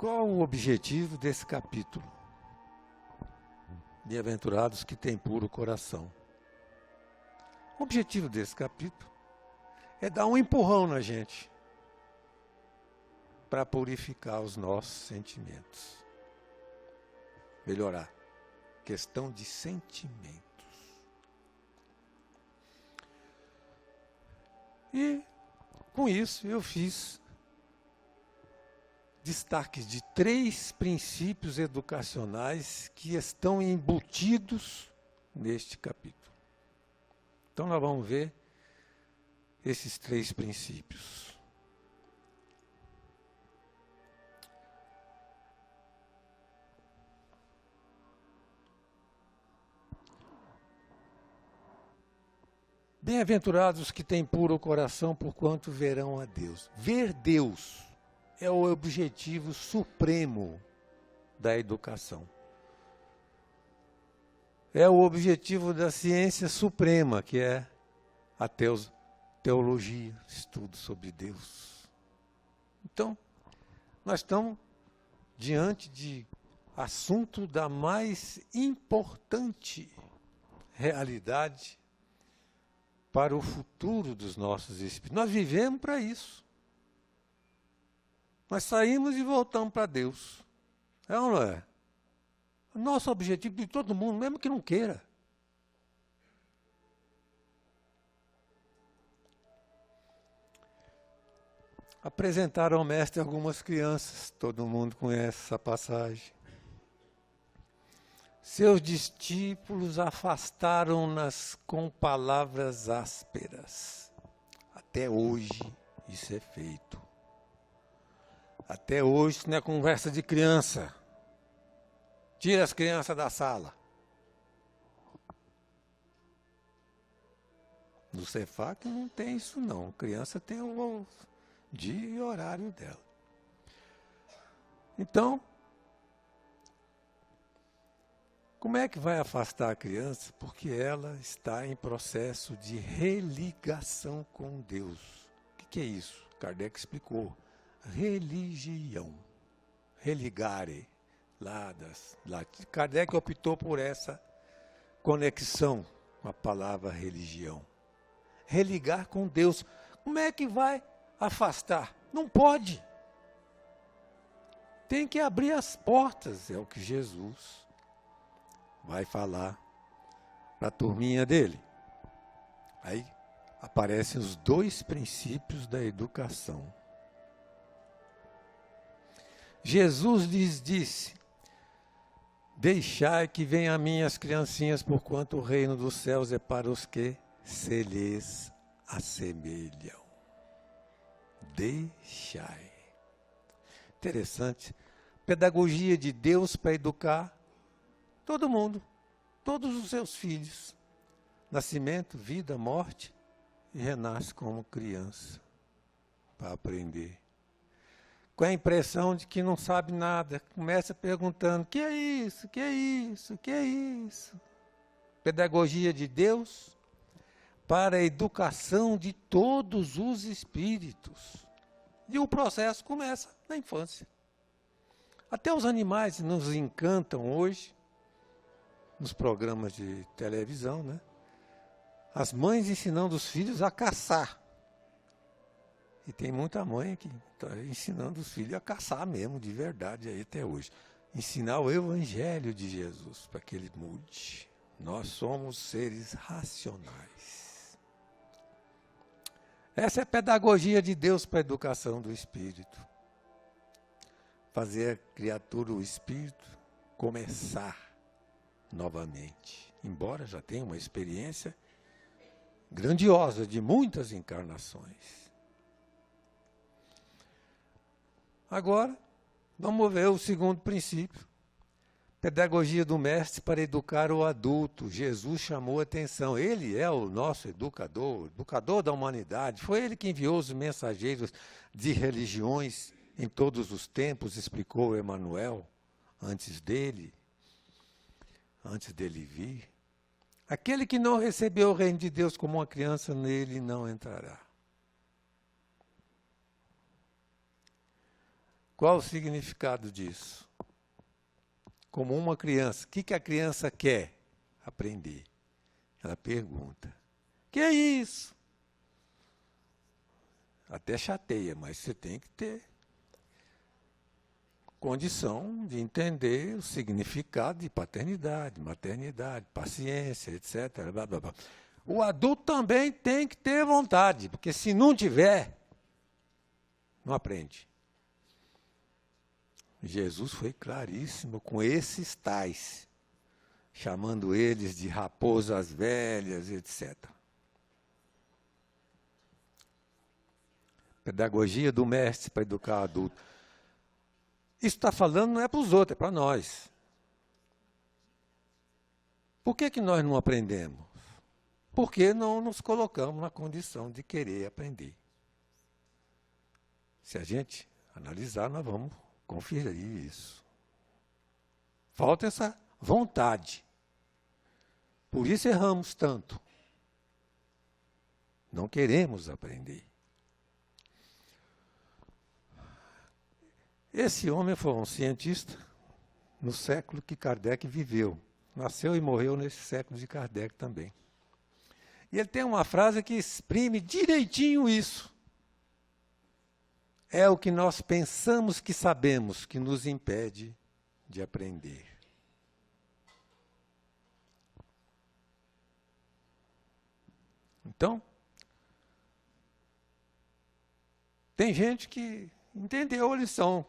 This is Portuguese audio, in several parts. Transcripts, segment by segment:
Qual o objetivo desse capítulo? Bem-aventurados que têm puro coração. O objetivo desse capítulo é dar um empurrão na gente para purificar os nossos sentimentos. Melhorar. Questão de sentimentos. E, com isso, eu fiz destaques de 3 princípios educacionais que estão embutidos neste capítulo. Então, nós vamos ver esses 3 princípios. Bem-aventurados os que têm puro coração, porquanto verão a Deus. Ver Deus é o objetivo supremo da educação. É o objetivo da ciência suprema, que é a teologia, estudo sobre Deus. Então, nós estamos diante de assunto da mais importante realidade para o futuro dos nossos espíritos. Nós vivemos para isso. Nós saímos e voltamos para Deus. É ou não é? O nosso objetivo de todo mundo, mesmo que não queira. Apresentaram ao mestre algumas crianças, todo mundo conhece essa passagem. Seus discípulos afastaram-nas com palavras ásperas. Até hoje isso é feito. Até hoje isso não é conversa de criança. Tira as crianças da sala. No Cefac não tem isso não. Criança tem o dia e horário dela. Então, como é que vai afastar a criança? Porque ela está em processo de religação com Deus. O que é isso? Kardec explicou. Religião. Religare. Kardec optou por essa conexão com a palavra religião. Religar com Deus. Como é que vai afastar? Não pode. Tem que abrir as portas, é o que Jesus vai falar para a turminha dele. Aí aparecem os 2 princípios da educação. Jesus lhes disse: deixai que venham a mim as criancinhas, porquanto o reino dos céus é para os que se lhes assemelham. Deixai. Interessante. Pedagogia de Deus para educar todo mundo, todos os seus filhos. Nascimento, vida, morte, e renasce como criança para aprender. Com a impressão de que não sabe nada, começa perguntando: o que é isso? O que é isso? O que é isso? Pedagogia de Deus para a educação de todos os espíritos. E o processo começa na infância. Até os animais nos encantam hoje, nos programas de televisão, né? As mães ensinando os filhos a caçar. E tem muita mãe que está ensinando os filhos a caçar mesmo, de verdade, aí até hoje. Ensinar o Evangelho de Jesus para que ele mude. Nós somos seres racionais. Essa é a pedagogia de Deus para a educação do espírito. Fazer a criatura, o espírito, começar novamente. Embora já tenha uma experiência grandiosa de muitas encarnações. Agora, vamos ver o segundo princípio. Pedagogia do mestre para educar o adulto. Jesus chamou a atenção. Ele é o nosso educador, educador da humanidade. Foi ele que enviou os mensageiros de religiões em todos os tempos, explicou Emmanuel, antes dele vir. Aquele que não recebeu o reino de Deus como uma criança, nele não entrará. Qual o significado disso? Como uma criança, o que a criança quer aprender? Ela pergunta, que é isso? Até chateia, mas você tem que ter condição de entender o significado de paternidade, maternidade, paciência, etc. Blá, blá, blá. O adulto também tem que ter vontade, porque se não tiver, não aprende. Jesus foi claríssimo com esses tais, chamando eles de raposas velhas, etc. Pedagogia do mestre para educar o adulto. Isso está falando não é para os outros, é para nós. Por que nós não aprendemos? Porque não nos colocamos na condição de querer aprender. Se a gente analisar, nós vamos conferir isso. Falta essa vontade. Por isso erramos tanto. Não queremos aprender. Esse homem foi um cientista no século que Kardec viveu. Nasceu e morreu nesse século de Kardec também. E ele tem uma frase que exprime direitinho isso. É o que nós pensamos que sabemos que nos impede de aprender. Então, tem gente que entendeu a lição.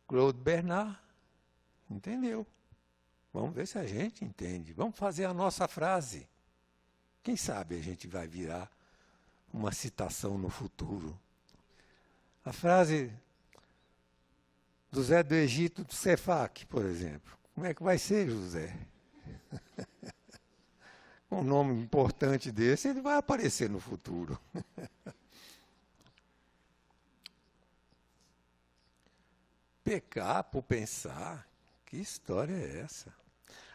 Claude Bernard entendeu. Vamos ver se a gente entende. Vamos fazer a nossa frase. Quem sabe a gente vai virar uma citação no futuro. A frase do Zé do Egito, do Cefac, por exemplo. Como é que vai ser, José? Um nome importante desse, ele vai aparecer no futuro. Pecar por pensar, que história é essa?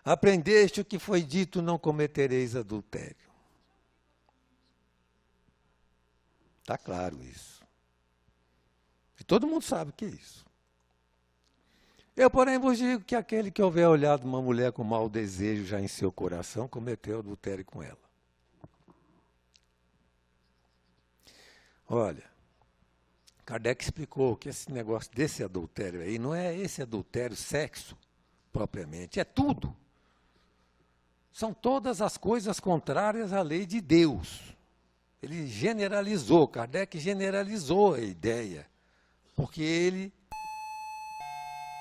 Aprendeste o que foi dito, não cometereis adultério. Está claro isso. E todo mundo sabe o que é isso. Eu, porém, vos digo que aquele que houver olhado uma mulher com mau desejo já em seu coração, cometeu adultério com ela. Olha, Kardec explicou que esse negócio desse adultério aí não é esse adultério sexo propriamente, é tudo. São todas as coisas contrárias à lei de Deus. Ele generalizou, Kardec generalizou a ideia, porque ele,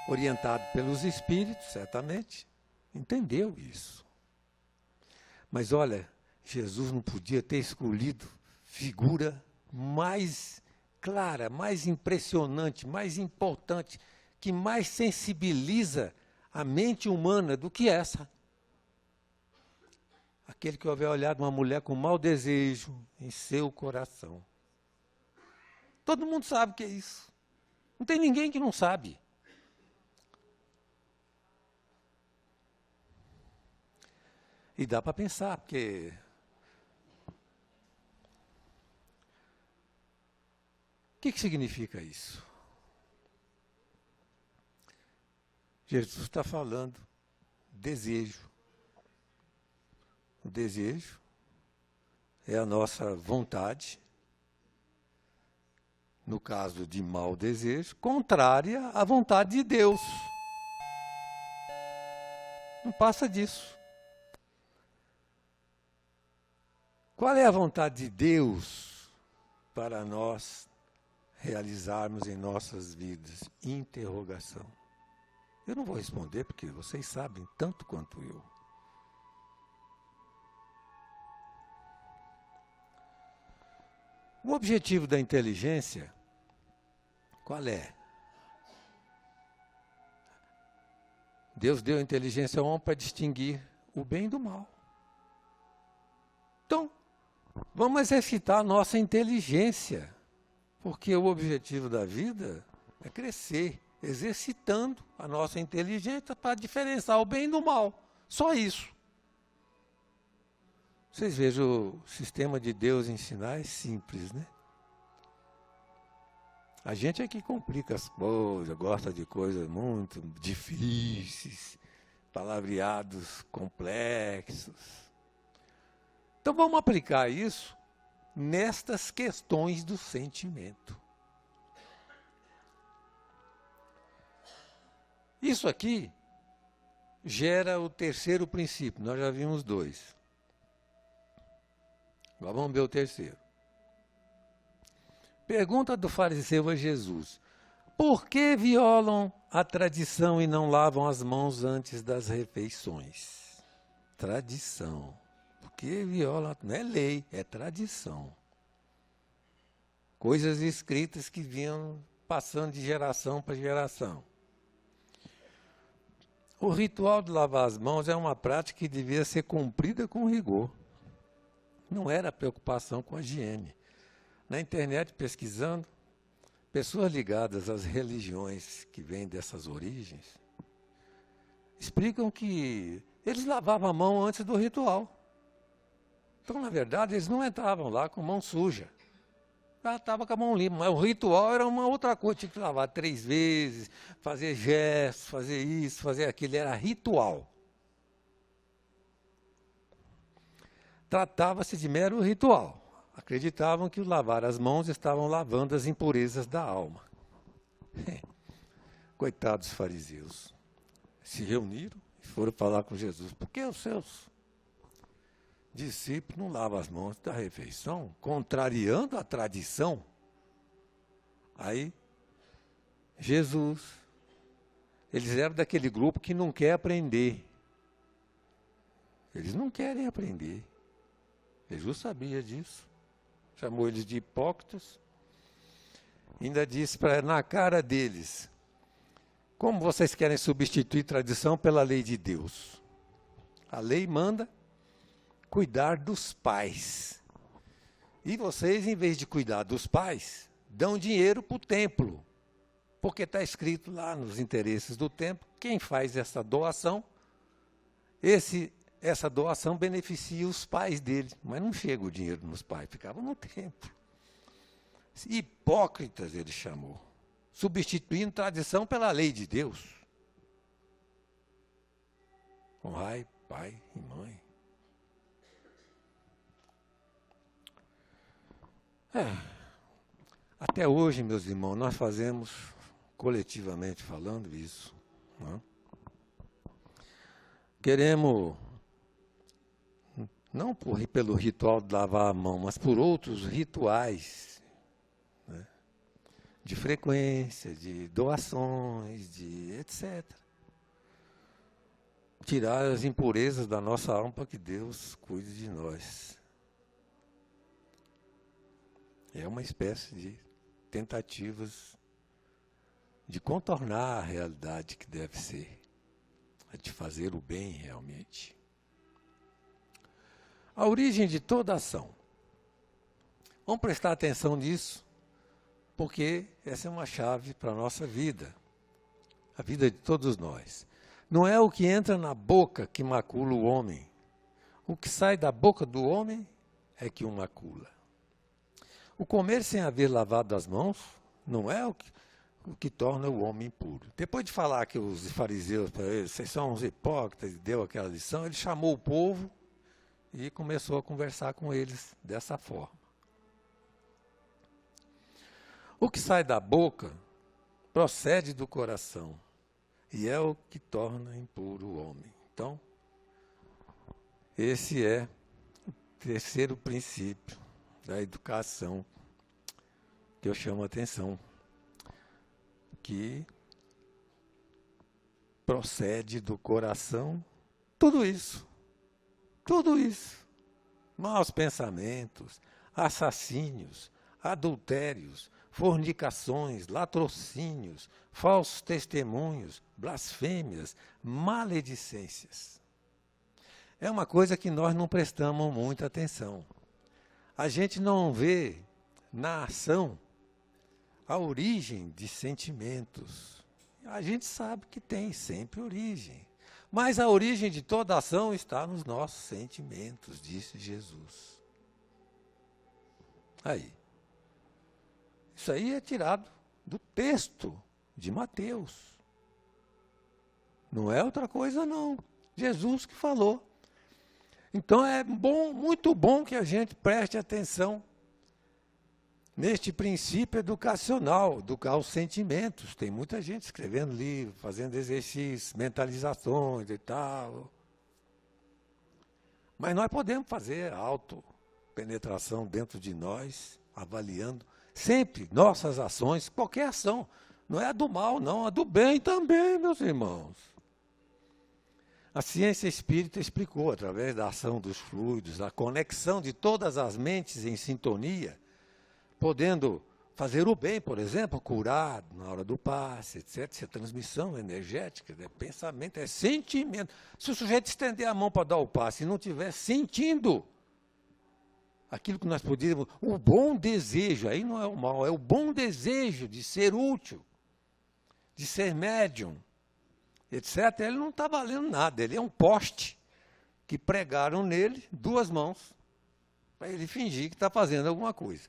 orientado pelos espíritos, certamente, entendeu isso. Mas olha, Jesus não podia ter escolhido figura mais clara, mais impressionante, mais importante, que mais sensibiliza a mente humana do que essa. Aquele que houver olhado uma mulher com mau desejo em seu coração. Todo mundo sabe o que é isso. Não tem ninguém que não sabe. E dá para pensar, porque o que significa isso? Jesus está falando desejo. O desejo é a nossa vontade, no caso de mau desejo, contrária à vontade de Deus. Não passa disso. Qual é a vontade de Deus para nós realizarmos em nossas vidas? Interrogação. Eu não vou responder porque vocês sabem tanto quanto eu. O objetivo da inteligência, qual é? Deus deu a inteligência ao homem para distinguir o bem do mal. Então, vamos exercitar a nossa inteligência, porque o objetivo da vida é crescer, exercitando a nossa inteligência para diferenciar o bem do mal. Só isso. Vocês vejam, o sistema de Deus em sinais simples, né? A gente é que complica as coisas, gosta de coisas muito difíceis, palavreados complexos. Então vamos aplicar isso nestas questões do sentimento. Isso aqui gera o terceiro princípio, nós já vimos 2. Agora vamos ver o terceiro. Pergunta do fariseu a Jesus: por que violam a tradição e não lavam as mãos antes das refeições? Tradição. Por que violam? Não é lei, é tradição. Coisas escritas que vinham passando de geração para geração. O ritual de lavar as mãos é uma prática que devia ser cumprida com rigor. Não era preocupação com a higiene. Na internet, pesquisando, pessoas ligadas às religiões que vêm dessas origens, explicam que eles lavavam a mão antes do ritual. Então, na verdade, eles não entravam lá com mão suja. Já estava com a mão limpa, mas o ritual era uma outra coisa, tinha que lavar 3 vezes, fazer gestos, fazer isso, fazer aquilo, era ritual. Tratava-se de mero ritual. Acreditavam que o lavar as mãos estavam lavando as impurezas da alma. Coitados fariseus. Se reuniram e foram falar com Jesus. Por que os seus discípulos não lavam as mãos da refeição, contrariando a tradição? Aí, Jesus, eles eram daquele grupo que não quer aprender. Eles não querem aprender. Jesus sabia disso. Chamou eles de hipócritas. Ainda disse na cara deles: como vocês querem substituir tradição pela lei de Deus? A lei manda cuidar dos pais. E vocês, em vez de cuidar dos pais, dão dinheiro para o templo. Porque está escrito lá nos interesses do templo, quem faz essa doação, essa doação beneficia os pais dele. Mas não chega o dinheiro nos pais, ficava no templo. Hipócritas ele chamou, substituindo tradição pela lei de Deus. Honrai pai e mãe. Até hoje, meus irmãos, nós fazemos, coletivamente falando, isso. Não é? Queremos, não pelo ritual de lavar a mão, mas por outros rituais, né? De frequência, de doações, de etc. Tirar as impurezas da nossa alma para que Deus cuide de nós. É uma espécie de tentativas de contornar a realidade que deve ser, de fazer o bem realmente. A origem de toda ação. Vamos prestar atenção nisso, porque essa é uma chave para a nossa vida, a vida de todos nós. Não é o que entra na boca que macula o homem. O que sai da boca do homem é que o macula. O comer sem haver lavado as mãos não é o que torna o homem impuro. Depois de falar que os fariseus, para eles, vocês são uns hipócritas, e deu aquela lição, ele chamou o povo e começou a conversar com eles dessa forma. O que sai da boca procede do coração e é o que torna impuro o homem. Então, esse é o terceiro princípio da educação que eu chamo a atenção, que procede do coração tudo isso, maus pensamentos, assassínios, adultérios, fornicações, latrocínios, falsos testemunhos, blasfêmias, maledicências. É uma coisa que nós não prestamos muita atenção. A gente não vê na ação a origem de sentimentos. A gente sabe que tem sempre origem. Mas a origem de toda ação está nos nossos sentimentos, disse Jesus. Aí. Isso aí é tirado do texto de Mateus. Não é outra coisa, não. Jesus que falou. Então é bom, muito bom que a gente preste atenção neste princípio educacional, educar os sentimentos. Tem muita gente escrevendo livro, fazendo exercícios, mentalizações e tal. Mas nós podemos fazer autopenetração dentro de nós, avaliando sempre nossas ações, qualquer ação. Não é a do mal, não, a do bem também, meus irmãos. A ciência espírita explicou, através da ação dos fluidos, a conexão de todas as mentes em sintonia, podendo fazer o bem, por exemplo, curar na hora do passe, etc. Isso é transmissão energética, é pensamento, é sentimento. Se o sujeito estender a mão para dar o passe e não estiver sentindo aquilo que nós podíamos, o bom desejo, aí não é o mal, é o bom desejo de ser útil, de ser médium, etc., ele não está valendo nada, ele é um poste que pregaram nele 2 mãos, para ele fingir que está fazendo alguma coisa.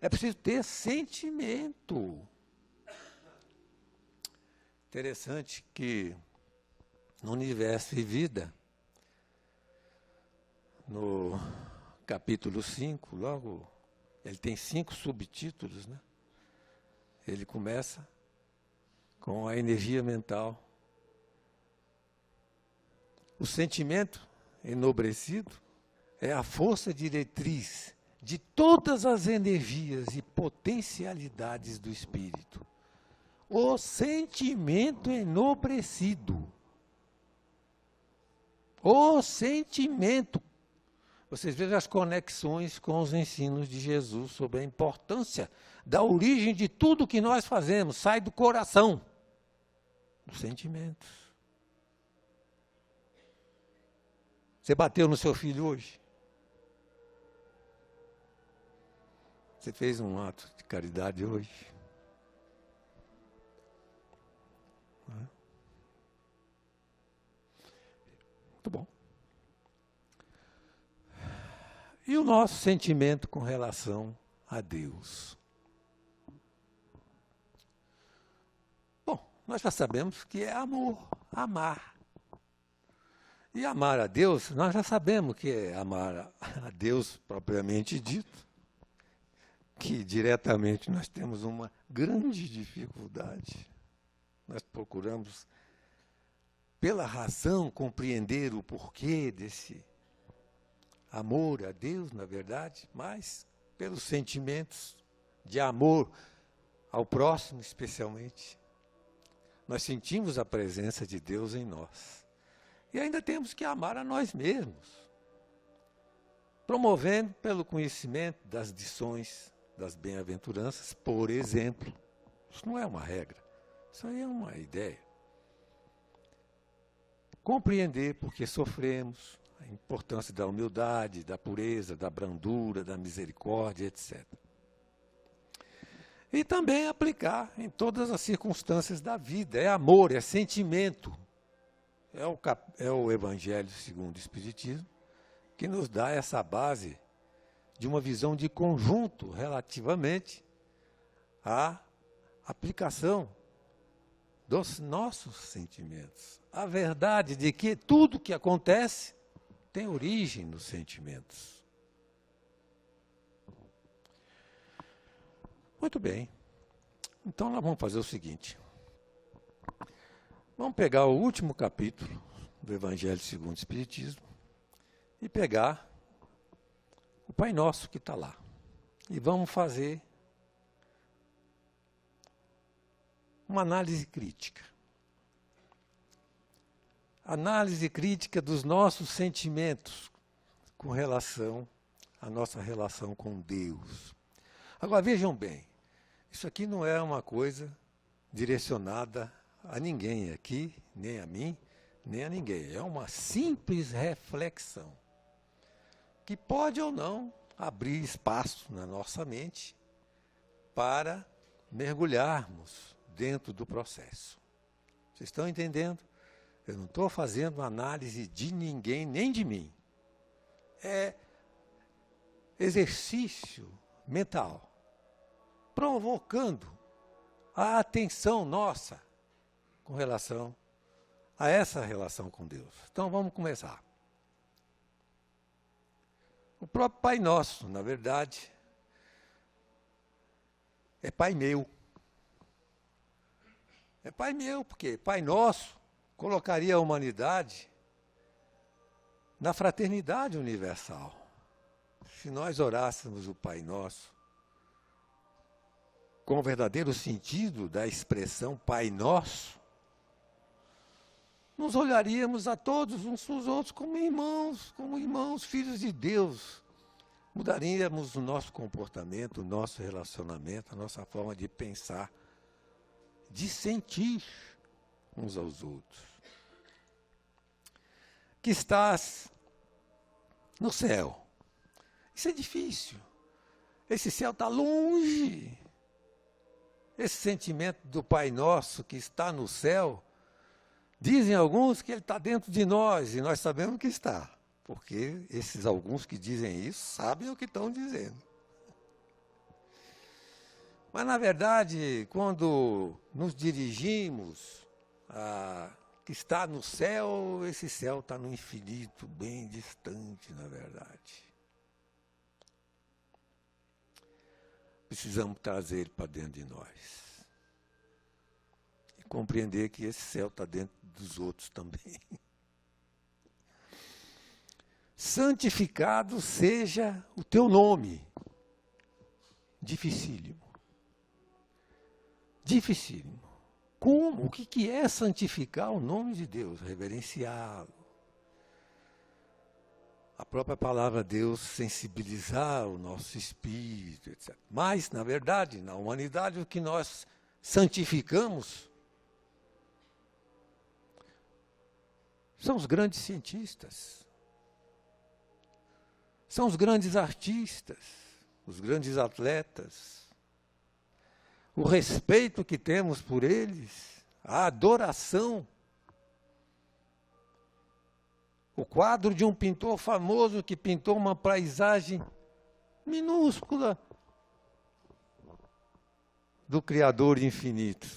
É preciso ter sentimento. Interessante que no Universo e Vida, no capítulo 5, logo, ele tem 5 subtítulos, né? Ele começa com a energia mental. O sentimento enobrecido é a força diretriz de todas as energias e potencialidades do espírito. O sentimento enobrecido. O sentimento. Vocês vejam as conexões com os ensinos de Jesus sobre a importância da origem de tudo que nós fazemos. Sai do coração, dos sentimentos. Você bateu no seu filho hoje? Você fez um ato de caridade hoje? Muito bom. E o nosso sentimento com relação a Deus? Bom, nós já sabemos que é amor, amar. E amar a Deus, nós já sabemos que é amar a Deus propriamente dito, que diretamente nós temos uma grande dificuldade. Nós procuramos, pela razão, compreender o porquê desse amor a Deus, na verdade, mas pelos sentimentos de amor ao próximo, especialmente. Nós sentimos a presença de Deus em nós. E ainda temos que amar a nós mesmos, promovendo pelo conhecimento das lições das bem-aventuranças, por exemplo. Isso não é uma regra, isso aí é uma ideia. Compreender porque sofremos, a importância da humildade, da pureza, da brandura, da misericórdia, etc. E também aplicar em todas as circunstâncias da vida. É amor, é sentimento. É o Evangelho segundo o Espiritismo que nos dá essa base de uma visão de conjunto relativamente à aplicação dos nossos sentimentos. A verdade de que tudo que acontece tem origem nos sentimentos. Muito bem. Então nós vamos fazer o seguinte. Vamos pegar o último capítulo do Evangelho segundo o Espiritismo e pegar o Pai Nosso que está lá. E vamos fazer uma análise crítica. Análise crítica dos nossos sentimentos com relação à nossa relação com Deus. Agora vejam bem, isso aqui não é uma coisa direcionada a ninguém aqui, nem a mim, nem a ninguém. É uma simples reflexão que pode ou não abrir espaço na nossa mente para mergulharmos dentro do processo. Vocês estão entendendo? Eu não estou fazendo análise de ninguém, nem de mim. É exercício mental, provocando a atenção nossa com relação a essa relação com Deus. Então vamos começar. O próprio Pai Nosso, na verdade, é Pai meu. É Pai meu, porque Pai Nosso colocaria a humanidade na fraternidade universal. Se nós orássemos o Pai Nosso com o verdadeiro sentido da expressão Pai Nosso, nos olharíamos a todos uns para os outros como irmãos, filhos de Deus. Mudaríamos o nosso comportamento, o nosso relacionamento, a nossa forma de pensar, de sentir uns aos outros. Que estás no céu. Isso é difícil. Esse céu está longe. Esse sentimento do Pai Nosso que está no céu, dizem alguns que ele está dentro de nós, e nós sabemos que está, porque esses alguns que dizem isso sabem o que estão dizendo. Mas, na verdade, quando nos dirigimos a que está no céu, esse céu está no infinito, bem distante, na verdade. Precisamos trazer ele para dentro de nós. E compreender que esse céu está dentro dos outros também. Santificado seja o teu nome. Dificílimo. Dificílimo. Como? O que é santificar o nome de Deus? Reverenciá-lo. A própria palavra Deus sensibilizar o nosso espírito, etc. Mas, na verdade, na humanidade, o que nós santificamos são os grandes cientistas, são os grandes artistas, os grandes atletas, o respeito que temos por eles, a adoração. O quadro de um pintor famoso que pintou uma paisagem minúscula do Criador infinito.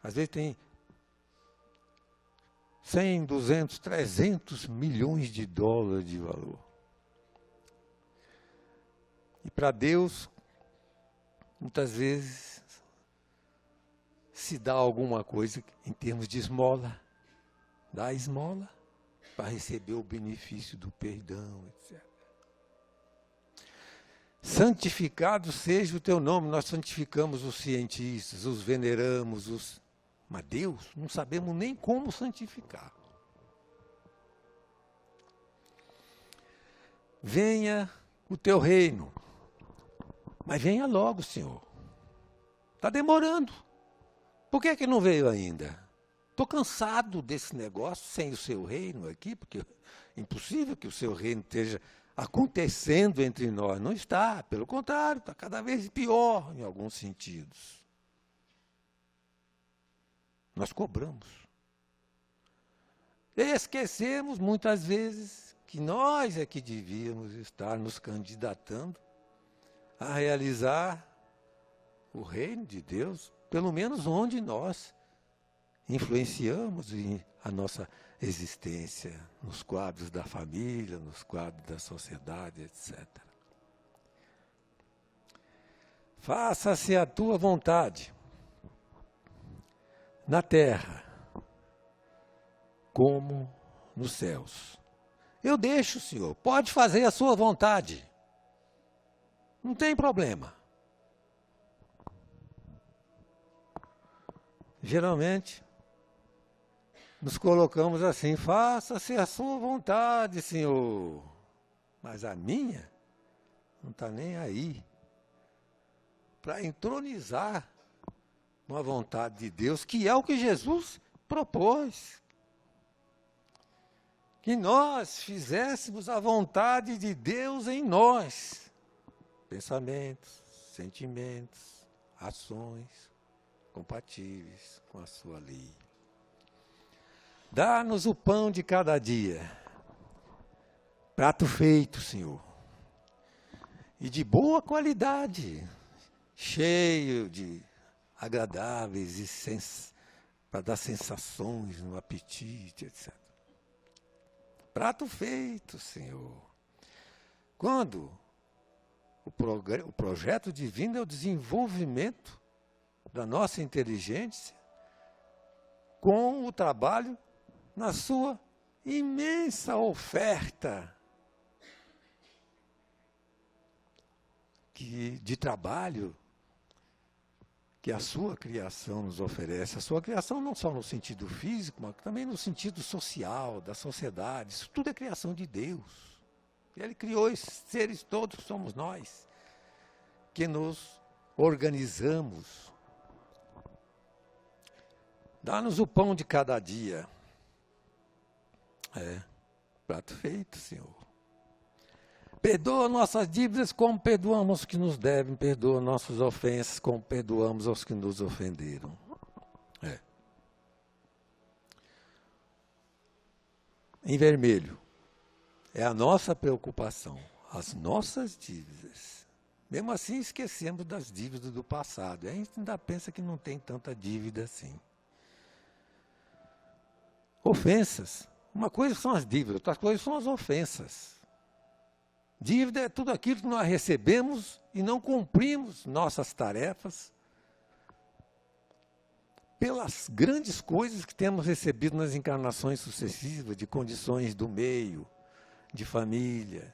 Às vezes tem 100, 200, 300 milhões de dólares de valor. E para Deus, muitas vezes, se dá alguma coisa em termos de esmola, dá a esmola para receber o benefício do perdão, etc. Santificado seja o teu nome. Nós santificamos os cientistas, os veneramos, mas Deus não sabemos nem como santificar. Venha o teu reino, mas venha logo, Senhor. Está demorando. Por que não veio ainda? Estou cansado desse negócio sem o seu reino aqui, porque é impossível que o seu reino esteja acontecendo entre nós. Não está, pelo contrário, está cada vez pior em alguns sentidos. Nós cobramos. Esquecemos muitas vezes que nós é que devíamos estar nos candidatando a realizar o reino de Deus, pelo menos onde nós influenciamos a nossa existência, nos quadros da família, nos quadros da sociedade, etc. Faça-se a tua vontade, na terra, como nos céus. Eu deixo, Senhor, pode fazer a sua vontade. Não tem problema. Geralmente, nos colocamos assim, faça-se a sua vontade, Senhor. Mas a minha não está nem aí para entronizar uma vontade de Deus, que é o que Jesus propôs. Que nós fizéssemos a vontade de Deus em nós. Pensamentos, sentimentos, ações compatíveis com a sua lei. Dá-nos o pão de cada dia. Prato feito, Senhor. E de boa qualidade. Cheio de agradáveis e para dar sensações no apetite, etc. Prato feito, Senhor. Quando o projeto divino é o desenvolvimento da nossa inteligência com o trabalho na sua imensa oferta de trabalho que a sua criação nos oferece. A sua criação não só no sentido físico, mas também no sentido social, da sociedade. Isso tudo é criação de Deus. Ele criou esses seres todos que somos nós, que nos organizamos. Dá-nos o pão de cada dia. Prato feito, Senhor. Perdoa nossas dívidas como perdoamos os que nos devem. Perdoa nossas ofensas como perdoamos aos que nos ofenderam. Em vermelho, é a nossa preocupação, as nossas dívidas. Mesmo assim, esquecemos das dívidas do passado. A gente ainda pensa que não tem tanta dívida assim. Ofensas. Uma coisa são as dívidas, outra coisa são as ofensas. Dívida é tudo aquilo que nós recebemos e não cumprimos nossas tarefas pelas grandes coisas que temos recebido nas encarnações sucessivas, de condições do meio, de família,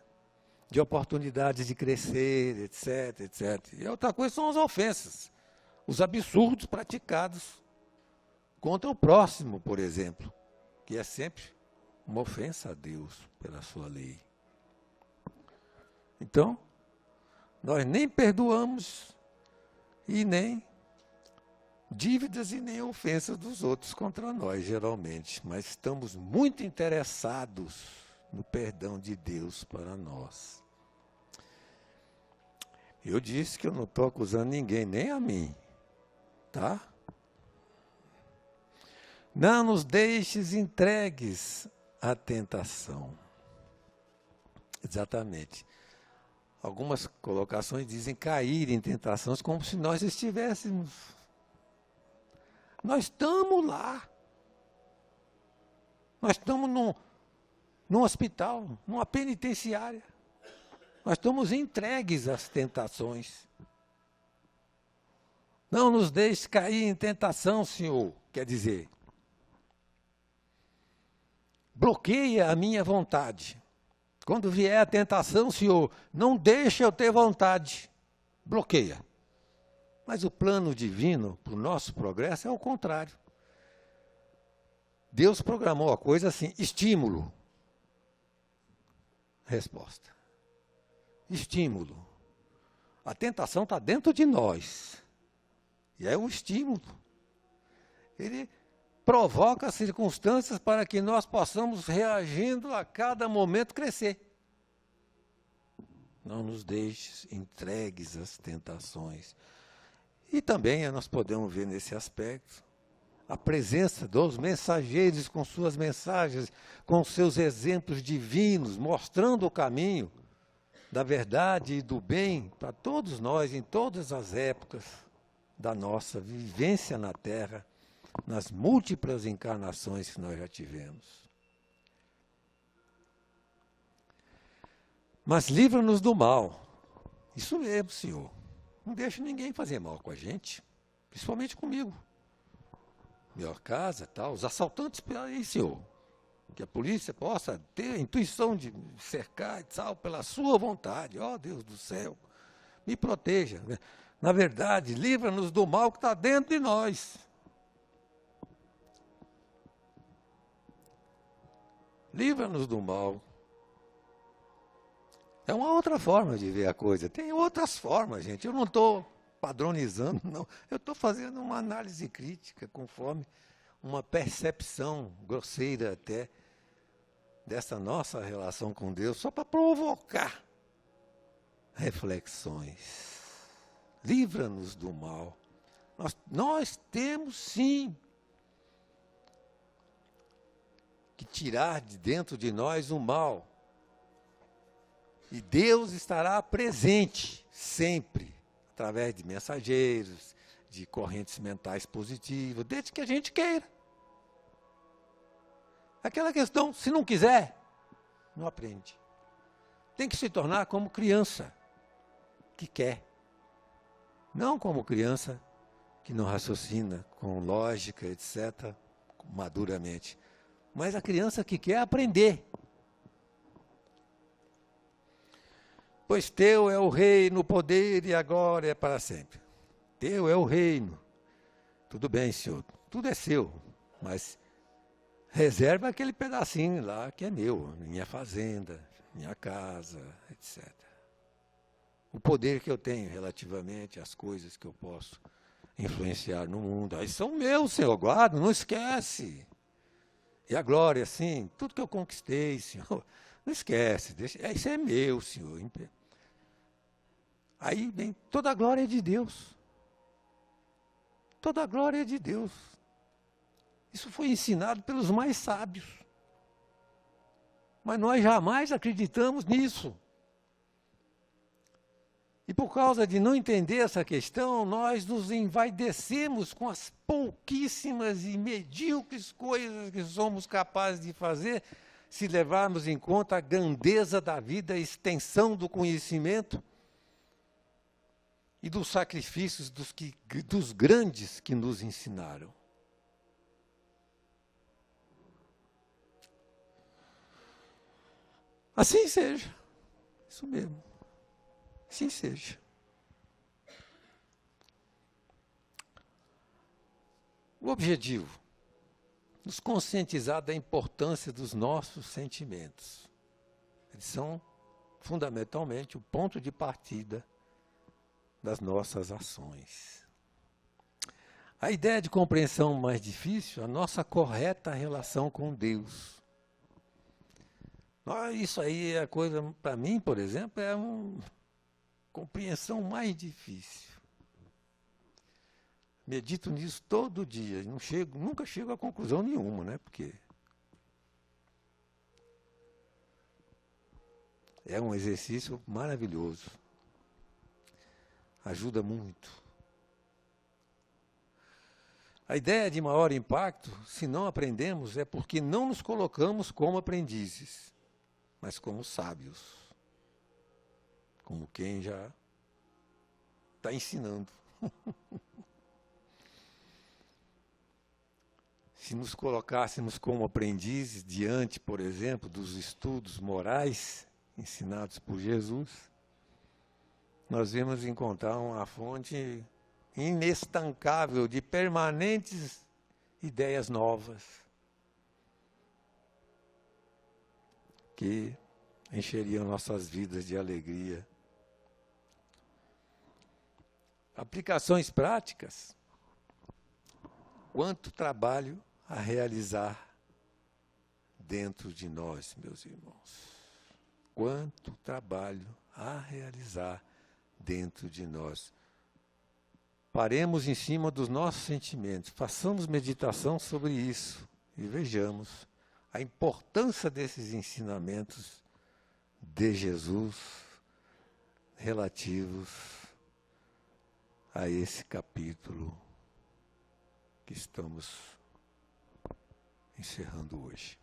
de oportunidades de crescer, etc, etc. E outra coisa são as ofensas, os absurdos praticados contra o próximo, por exemplo, que é sempre uma ofensa a Deus pela sua lei. Então, nós nem perdoamos e nem dívidas e nem ofensas dos outros contra nós, geralmente. Mas estamos muito interessados no perdão de Deus para nós. Eu disse que eu não estou acusando ninguém, nem a mim. Tá? Não nos deixes entregues à tentação. Exatamente. Algumas colocações dizem cair em tentações como se nós estivéssemos. Nós estamos lá. Nós estamos num hospital, numa penitenciária. Nós estamos entregues às tentações. Não nos deixe cair em tentação, Senhor. Quer dizer, bloqueia a minha vontade. Quando vier a tentação, Senhor, não deixe eu ter vontade. Bloqueia. Mas o plano divino para o nosso progresso é o contrário. Deus programou a coisa assim, estímulo. Resposta. Estímulo. A tentação está dentro de nós. E é um estímulo. Ele provoca circunstâncias para que nós possamos, reagindo a cada momento, crescer. Não nos deixes entregues às tentações. E também nós podemos ver nesse aspecto a presença dos mensageiros com suas mensagens, com seus exemplos divinos, mostrando o caminho da verdade e do bem para todos nós, em todas as épocas da nossa vivência na Terra, nas múltiplas encarnações que nós já tivemos. Mas livra-nos do mal. Isso mesmo, Senhor. Não deixa ninguém fazer mal com a gente, principalmente comigo. Minha casa, tal, os assaltantes, aí, Senhor. Que a polícia possa ter a intuição de cercar e tal, pela sua vontade. Ó, Deus do céu, me proteja. Na verdade, livra-nos do mal que está dentro de nós. Livra-nos do mal. É uma outra forma de ver a coisa. Tem outras formas, gente. Eu não estou padronizando, não. Eu estou fazendo uma análise crítica, conforme uma percepção grosseira até dessa nossa relação com Deus, só para provocar reflexões. Livra-nos do mal. Nós temos, sim, que tirar de dentro de nós o mal. E Deus estará presente sempre, através de mensageiros, de correntes mentais positivas, desde que a gente queira. Aquela questão, se não quiser, não aprende. Tem que se tornar como criança que quer. Não como criança que não raciocina com lógica, etc., maduramente. Mas a criança que quer aprender. Pois teu é o reino, o poder e a glória para sempre. Teu é o reino. Tudo bem, Senhor, tudo é seu, mas reserva aquele pedacinho lá que é meu, minha fazenda, minha casa, etc. O poder que eu tenho relativamente às coisas que eu posso influenciar no mundo. Aí são meus, Senhor, guarda, não esquece. E a glória, sim, tudo que eu conquistei, Senhor, não esquece, deixa, isso é meu, Senhor. Aí vem toda a glória é de Deus. Toda a glória é de Deus. Isso foi ensinado pelos mais sábios. Mas nós jamais acreditamos nisso. E por causa de não entender essa questão, nós nos envaidecemos com as pouquíssimas e medíocres coisas que somos capazes de fazer, se levarmos em conta a grandeza da vida, a extensão do conhecimento e dos sacrifícios dos grandes que nos ensinaram. Assim seja. Isso mesmo. Assim seja. O objetivo, nos conscientizar da importância dos nossos sentimentos. Eles são, fundamentalmente, o ponto de partida das nossas ações. A ideia de compreensão mais difícil, a nossa correta relação com Deus. Isso aí é a coisa, para mim, por exemplo, é uma compreensão mais difícil. Medito nisso todo dia, nunca chego a conclusão nenhuma, né? Porque é um exercício maravilhoso. Ajuda muito. A ideia de maior impacto, se não aprendemos, é porque não nos colocamos como aprendizes, mas como sábios. Como quem já está ensinando. Se nos colocássemos como aprendizes diante, por exemplo, dos estudos morais ensinados por Jesus, nós vamos encontrar uma fonte inestancável de permanentes ideias novas que encheriam nossas vidas de alegria. Aplicações práticas. Quanto trabalho a realizar dentro de nós, meus irmãos. Quanto trabalho a realizar dentro de nós. Paremos em cima dos nossos sentimentos, façamos meditação sobre isso e vejamos a importância desses ensinamentos de Jesus relativos a esse capítulo que estamos encerrando hoje.